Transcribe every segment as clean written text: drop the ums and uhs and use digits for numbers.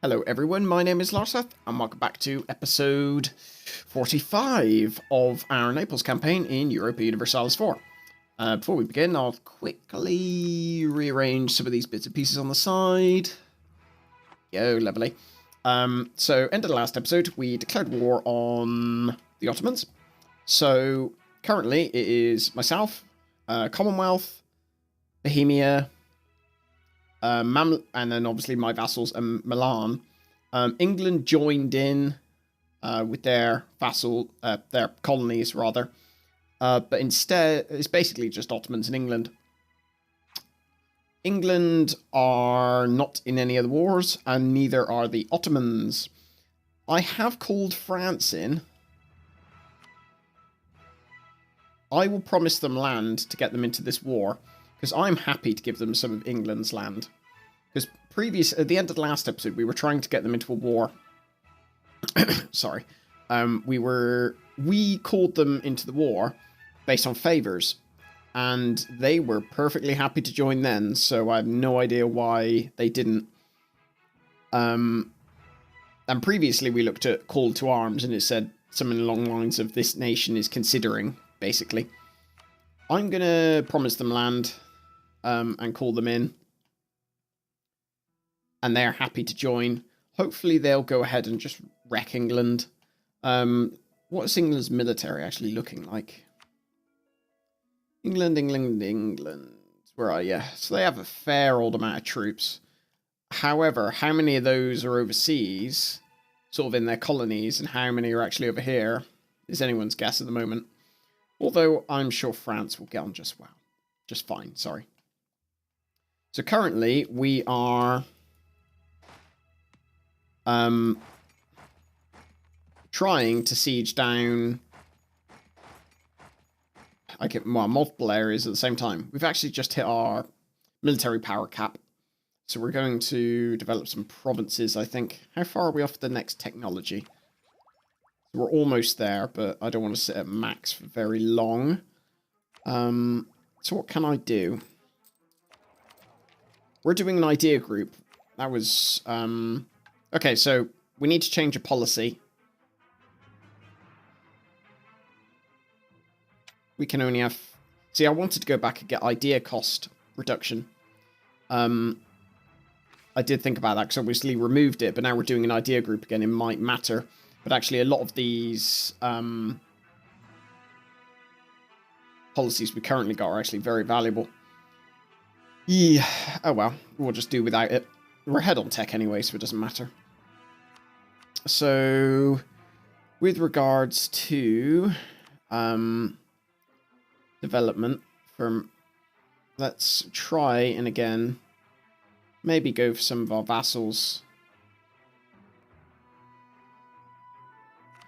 Hello everyone, my name is Larseth, and welcome back to episode 45 of our Naples campaign in Europa Universalis 4. Before we begin, I'll quickly rearrange some of these bits and pieces on the side. Yo, lovely. So, end of the last episode, we declared war on the Ottomans. So, currently it is myself, Commonwealth, Bohemia, and then obviously my vassals and Milan. England joined in with their their colonies rather, but instead it's basically just Ottomans in England. England are not in any of the wars, and neither are the Ottomans. I have called France in. I will promise them land to get them into this war, because I'm happy to give them some of England's land. Because at the end of the last episode, we were trying to get them into a war. Sorry. We called them into the war based on favours, and they were perfectly happy to join then, so I have no idea why they didn't. And previously we looked at call to arms, and it said something along the lines of this nation is considering, basically. I'm going to promise them land and call them in. And they're happy to join. Hopefully they'll go ahead and just wreck England. What's England's military actually looking like? England. Where are you? So they have a fair old amount of troops. However, how many of those are overseas, sort of in their colonies, and how many are actually over here is anyone's guess at the moment. Although I'm sure France will get on just fine, sorry. So currently we are trying to siege down multiple areas at the same time. We've actually just hit our military power cap. So we're going to develop some provinces, I think. How far are we off the next technology? We're almost there, but I don't want to sit at max for very long. So what can I do? We're doing an idea group. That was... Okay, so we need to change a policy. We can only have... See, I wanted to go back and get idea cost reduction. I did think about that because obviously removed it, but now we're doing an idea group again. It might matter. But actually a lot of these policies we currently got are actually very valuable. Yeah, oh well, we'll just do without it. We're ahead on tech anyway, so it doesn't matter. So, with regards to development, let's try and again maybe go for some of our vassals.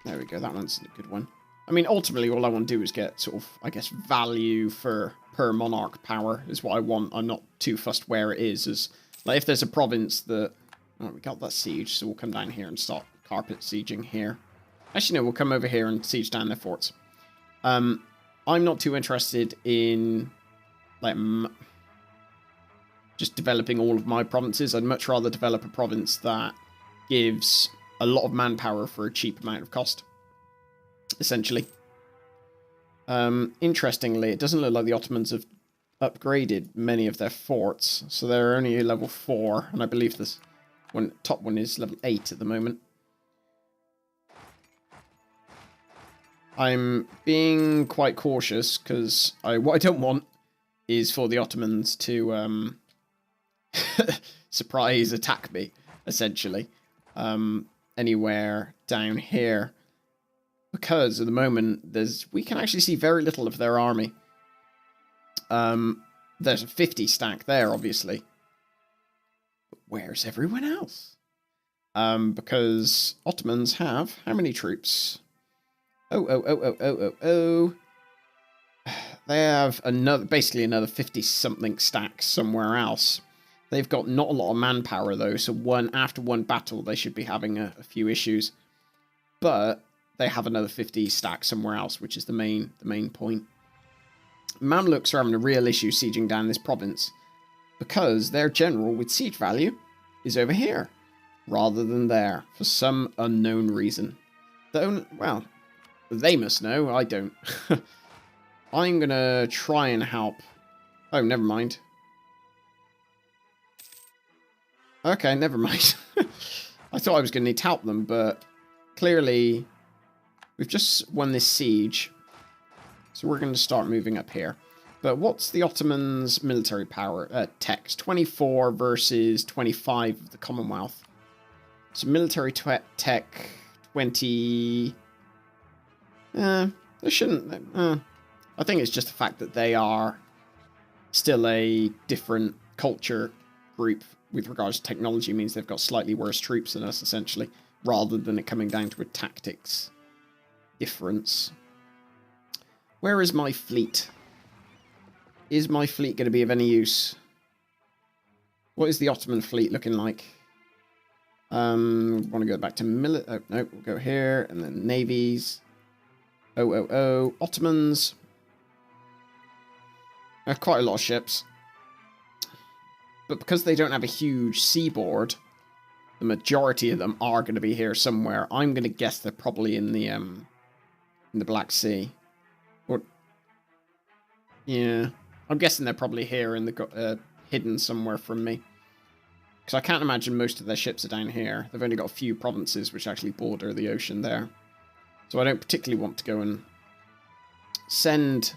There we go, that one's a good one. I mean, ultimately, all I want to do is get sort of, I guess, value per monarch power is what I want. I'm not too fussed where it is. Like, if there's a province that... Oh, we got that siege, so we'll come down here and start carpet sieging here. Actually, no, we'll come over here and siege down their forts. I'm not too interested in, like, just developing all of my provinces. I'd much rather develop a province that gives a lot of manpower for a cheap amount of cost, essentially. Interestingly, it doesn't look like the Ottomans have upgraded many of their forts, so they're only level 4, and I believe this top one is level 8 at the moment. I'm being quite cautious because what I don't want is for the Ottomans to surprise attack me, essentially, anywhere down here, because at the moment we can actually see very little of their army. There's a 50 stack there, obviously. But where's everyone else? Because Ottomans have how many troops? Oh. They have basically another 50-something stacks somewhere else. They've got not a lot of manpower, though, so after one battle, they should be having a few issues. But they have another 50 stacks somewhere else, which is the main point. Mamluks are having a real issue sieging down this province because their general with siege value is over here. rather than there for some unknown reason. Well, they must know. I don't. I'm going to try and help. Oh, never mind. Okay, never mind. I thought I was going to need to help them, but clearly we've just won this siege. So we're going to start moving up here. But what's the Ottomans' military power? Techs. 24 versus 25 of the Commonwealth. So military tech 20... they shouldn't... I think it's just the fact that they are still a different culture group with regards to technology means they've got slightly worse troops than us, essentially, rather than it coming down to a tactics difference. Where is my fleet? Is my fleet going to be of any use? What is the Ottoman fleet looking like? Want to go back to oh, no, we'll go here, and then navies. Ottomans. Quite a lot of ships. But because they don't have a huge seaboard, the majority of them are going to be here somewhere. I'm going to guess they're probably in the Black Sea. Or, yeah, I'm guessing they're probably here in the hidden somewhere from me. Because I can't imagine most of their ships are down here. They've only got a few provinces which actually border the ocean there. So I don't particularly want to go and send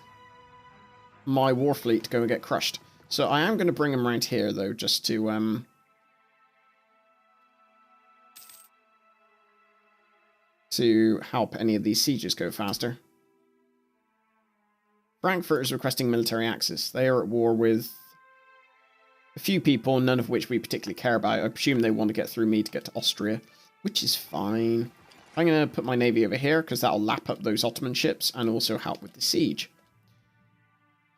my war fleet to go and get crushed. So I am going to bring them around here, though, just to help any of these sieges go faster. Frankfurt is requesting military access. They are at war with a few people, none of which we particularly care about. I presume they want to get through me to get to Austria, which is fine. I'm going to put my navy over here, because that'll lap up those Ottoman ships and also help with the siege.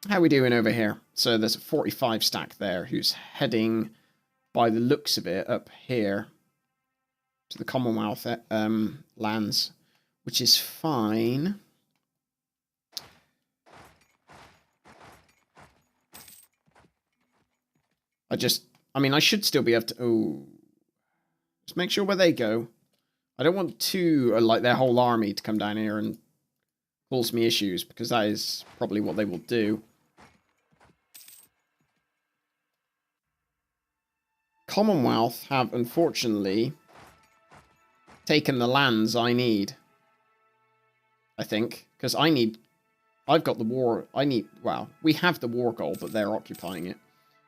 How are we doing over here? So there's a 45 stack there who's heading, by the looks of it, up here to the Commonwealth lands, which is fine. I should still be able to... Oh. Just make sure where they go. I don't want their whole army to come down here and cause me issues, because that is probably what they will do. Commonwealth have, unfortunately, taken the lands I need. I think. Because I've got the war... we have the war goal, but they're occupying it.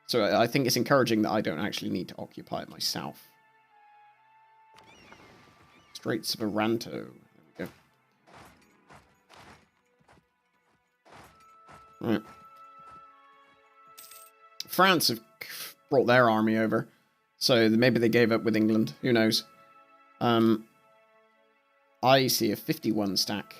So I think it's encouraging that I don't actually need to occupy it myself. Straits of Aranto. There we go. Right. France have brought their army over. So maybe they gave up with England. Who knows? I see a 51 stack.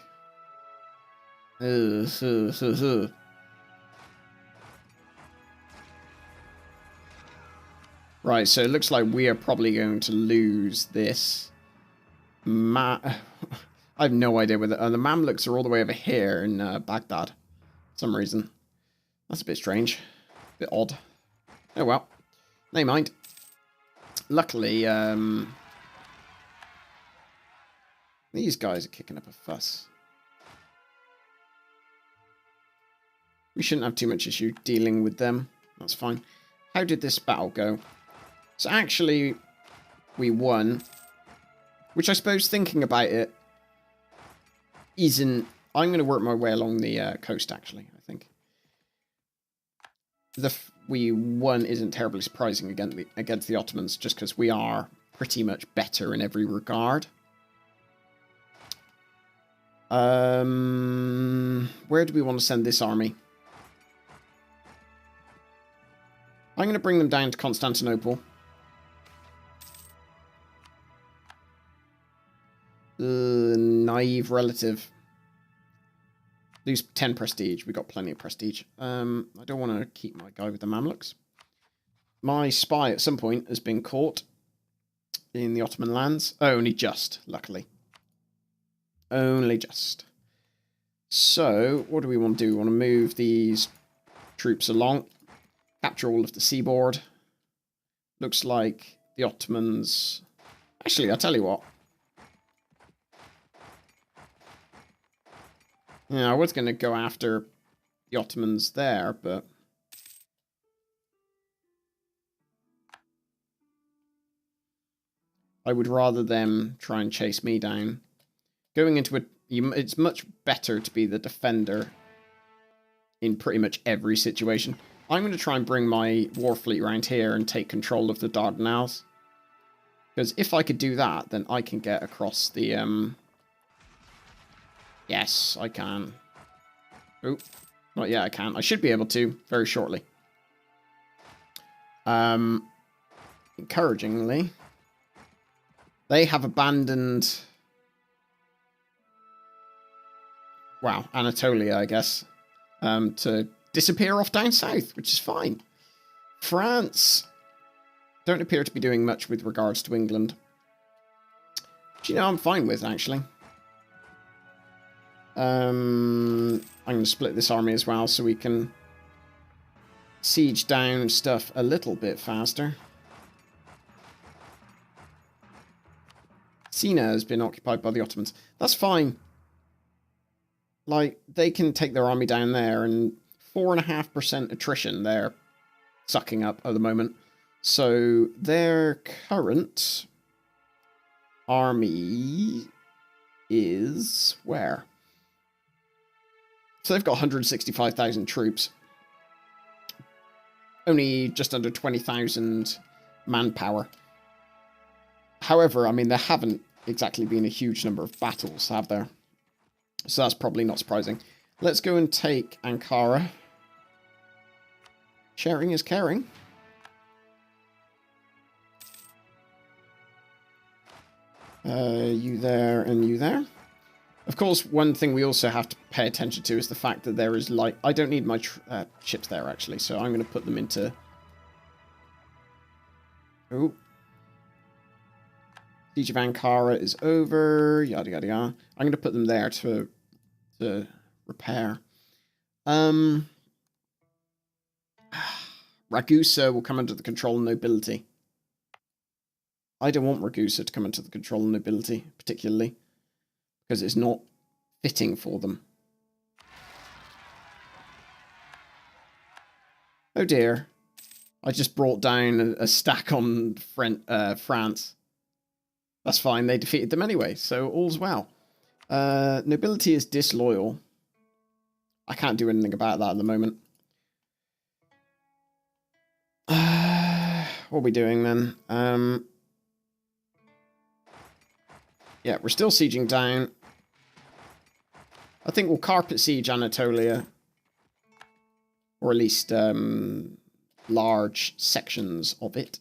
Right, so it looks like we are probably going to lose this. I have no idea whether... the Mamluks are all the way over here in Baghdad. For some reason. That's a bit strange. A bit odd. Oh well. Never mind. Luckily, these guys are kicking up a fuss. We shouldn't have too much issue dealing with them. That's fine. How did this battle go? So actually, we won. Which I suppose, thinking about it, isn't... I'm going to work my way along the coast, actually, I think. We won isn't terribly surprising against the Ottomans, just because we are pretty much better in every regard. Where do we want to send this army? I'm going to bring them down to Constantinople. Naive relative. Lose 10 prestige. We got plenty of prestige. I don't want to keep my guy with the Mamluks. My spy at some point has been caught in the Ottoman lands. Oh, only just, luckily. Only just. So, what do we want to do? We want to move these troops along. Capture all of the seaboard. Looks like the Ottomans Actually, I'll tell you what. Yeah, I was going to go after the Ottomans there, but... I would rather them try and chase me down. Going into a... It's much better to be the defender in pretty much every situation. I'm going to try and bring my war fleet around here and take control of the Dardanelles. Because if I could do that, then I can get across the... Yes, I can. Oh, not yet I can. I should be able to very shortly. Encouragingly, they have abandoned... Wow, Anatolia, I guess. To disappear off down south, which is fine. France don't appear to be doing much with regards to England. Which, you know, I'm fine with, actually. I'm going to split this army as well so we can siege down stuff a little bit faster. Sina has been occupied by the Ottomans. That's fine. Like, they can take their army down there, and 4.5% attrition they're sucking up at the moment. So their current army is where? So they've got 165,000 troops. Only just under 20,000 manpower. However, I mean, there haven't exactly been a huge number of battles, have there? So that's probably not surprising. Let's go and take Ankara. Sharing is caring. You there and you there. Of course, one thing we also have to pay attention to is the fact that there is, like... I don't need my ships there, actually, so I'm going to put them into... Oh. Siege of Ankara is over, yada yada yada. I'm going to put them there to repair. Ragusa will come under the control of nobility. I don't want Ragusa to come under the control of nobility, particularly, because it's not fitting for them. Oh dear. I just brought down a stack on France. That's fine, they defeated them anyway, so all's well. Nobility is disloyal. I can't do anything about that at the moment. What are we doing then? Yeah, we're still sieging down. I think we'll carpet siege Anatolia. Or at least large sections of it.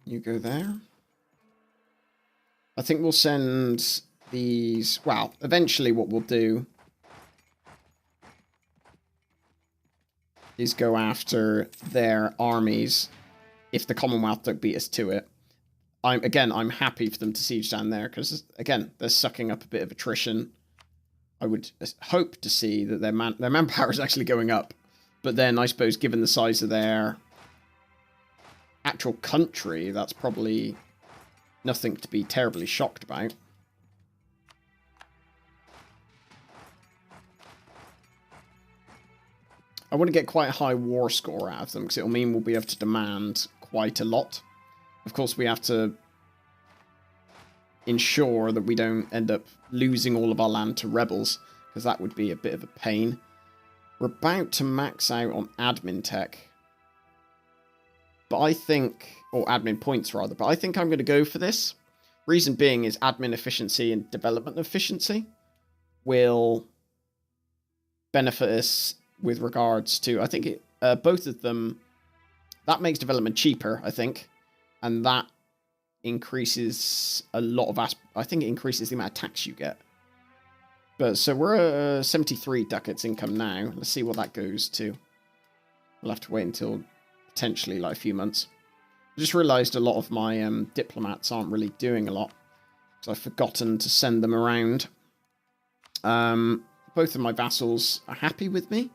You go there. I think we'll send these... Well, eventually what we'll do is go after their armies if the Commonwealth don't beat us to it. I'm happy for them to siege down there because, again, they're sucking up a bit of attrition. I would hope to see that their manpower is actually going up. But then, I suppose, given the size of their actual country, that's probably nothing to be terribly shocked about. I want to get quite a high war score out of them, because it'll mean we'll be able to demand quite a lot. Of course, we have to ensure that we don't end up losing all of our land to rebels, because that would be a bit of a pain. We're about to max out on admin tech. But I think, or admin points rather, but I think I'm going to go for this. Reason being is admin efficiency and development efficiency will benefit us with regards to, I think both of them, that makes development cheaper, I think, and that increases a lot of, I think it increases the amount of tax you get. But so we're 73 ducats income now. Let's see what that goes to. We'll have to wait until potentially like a few months. I just realised a lot of my diplomats aren't really doing a lot. I've forgotten to send them around. Both of my vassals are happy with me.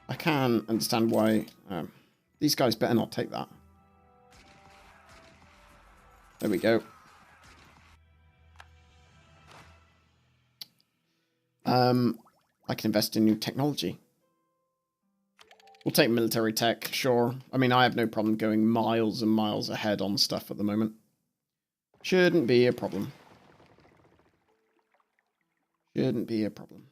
I can understand why these guys better not take that. There we go. I can invest in new technology. We'll take military tech, sure. I mean, I have no problem going miles and miles ahead on stuff at the moment. Shouldn't be a problem. Shouldn't be a problem.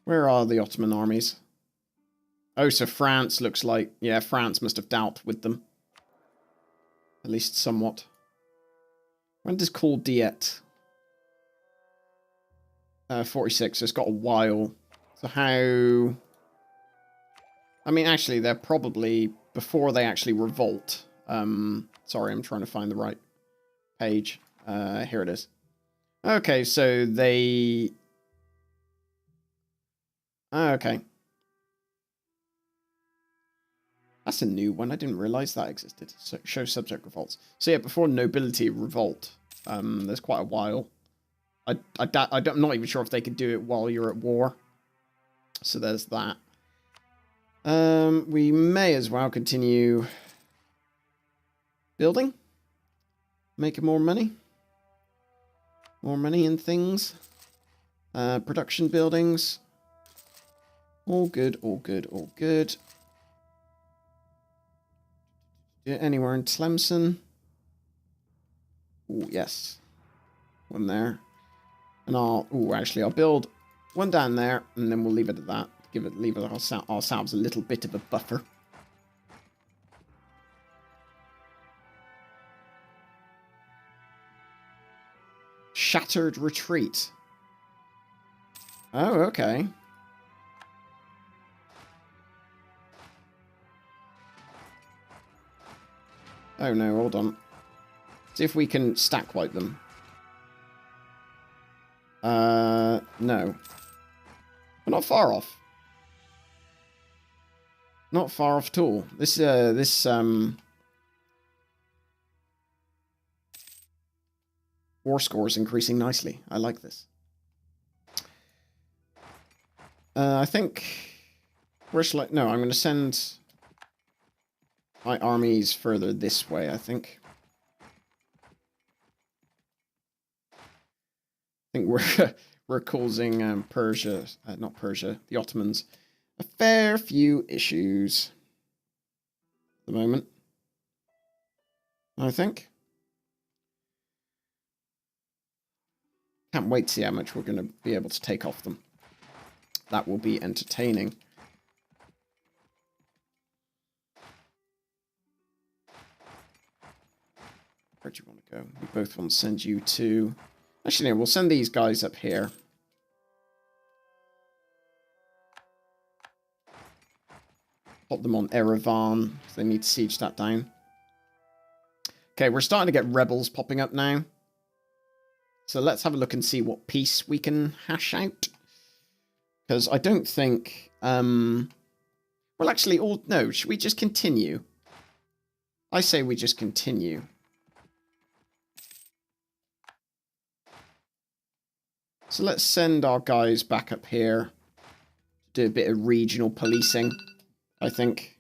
Where are the Ottoman armies? Oh, so France looks like... Yeah, France must have dealt with them. At least somewhat. When does Call Diet? 46, so it's got a while. So how... I mean, actually, they're probably... Before they actually revolt. Sorry, I'm trying to find the right page. Here it is. Okay, so they... Okay. That's a new one. I didn't realize that existed. So show subject revolts. So yeah, before nobility revolt, there's quite a while. I'm not even sure if they could do it while you're at war. So there's that. We may as well continue building. Making more money. More money and things. Production buildings. All good, all good, all good. Anywhere in Tlemcen? Oh, yes. One there. And actually, I'll build one down there, and then we'll leave it at that. Leave ourselves a little bit of a buffer. Shattered retreat. Oh, okay. Oh no, hold on. See if we can stack wipe them. No. We're not far off. Not far off at all. This war score is increasing nicely. I like this. I think... Where shall I... No, I'm going to send my armies further this way, I think. I think we're causing Persia... not Persia, the Ottomans... a fair few issues at the moment, I think. Can't wait to see how much we're going to be able to take off them. That will be entertaining. Where do you want to go? We both want to send you to... Actually, no, we'll send these guys up here. Put them on Erevan, because they need to siege that down. Okay, we're starting to get rebels popping up now. So let's have a look and see what peace we can hash out. Because I don't think... well, actually, no, should we just continue? I say we just continue. So let's send our guys back up here. Do a bit of regional policing, I think.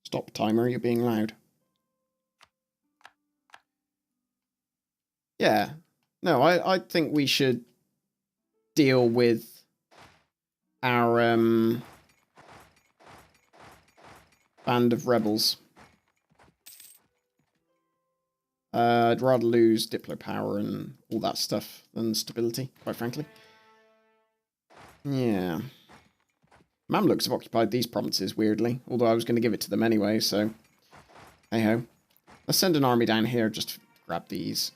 Stop timer, you're being loud. Yeah. No, I think we should deal with our band of rebels. I'd rather lose Diplo power and all that stuff than stability, quite frankly. Yeah. Mamluks have occupied these provinces, weirdly. Although I was going to give it to them anyway, so... Hey-ho. Let's send an army down here just to grab these.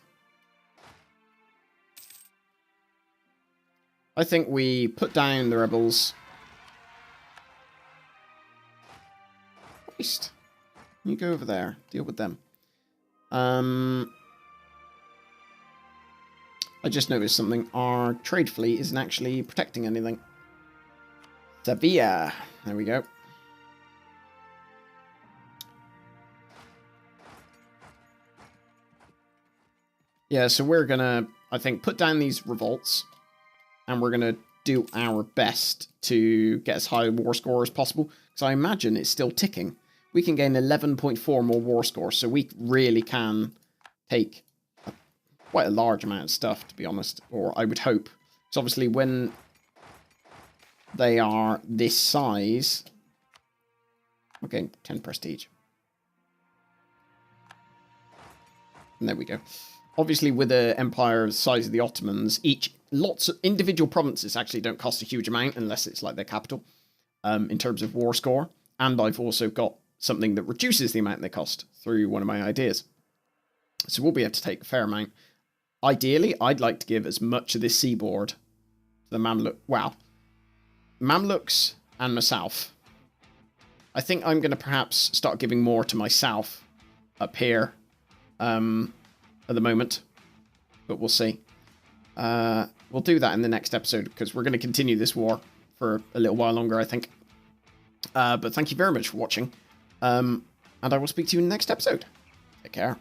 I think we put down the rebels. Christ. You go over there. Deal with them. I just noticed something. Our trade fleet isn't actually protecting anything. Sevilla. There we go. Yeah, so we're gonna, I think, put down these revolts, and we're gonna do our best to get as high a war score as possible, because I imagine it's still ticking. We can gain 11.4 more war score, so we really can take quite a large amount of stuff, to be honest, or I would hope. Because obviously when they are this size, okay, 10 prestige. And there we go. Obviously, with an empire the size of the Ottomans, lots of individual provinces actually don't cost a huge amount unless it's like their capital, in terms of war score. And I've also got something that reduces the amount they cost through one of my ideas. So we'll be able to take a fair amount. Ideally, I'd like to give as much of this seaboard to the Mamluk. Wow. Mamluks and myself. I think I'm going to perhaps start giving more to myself up here. At the moment, but we'll see. We'll do that in the next episode, because we're going to continue this war for a little while longer, I think. But thank you very much for watching, and I will speak to you in the next episode. Take care.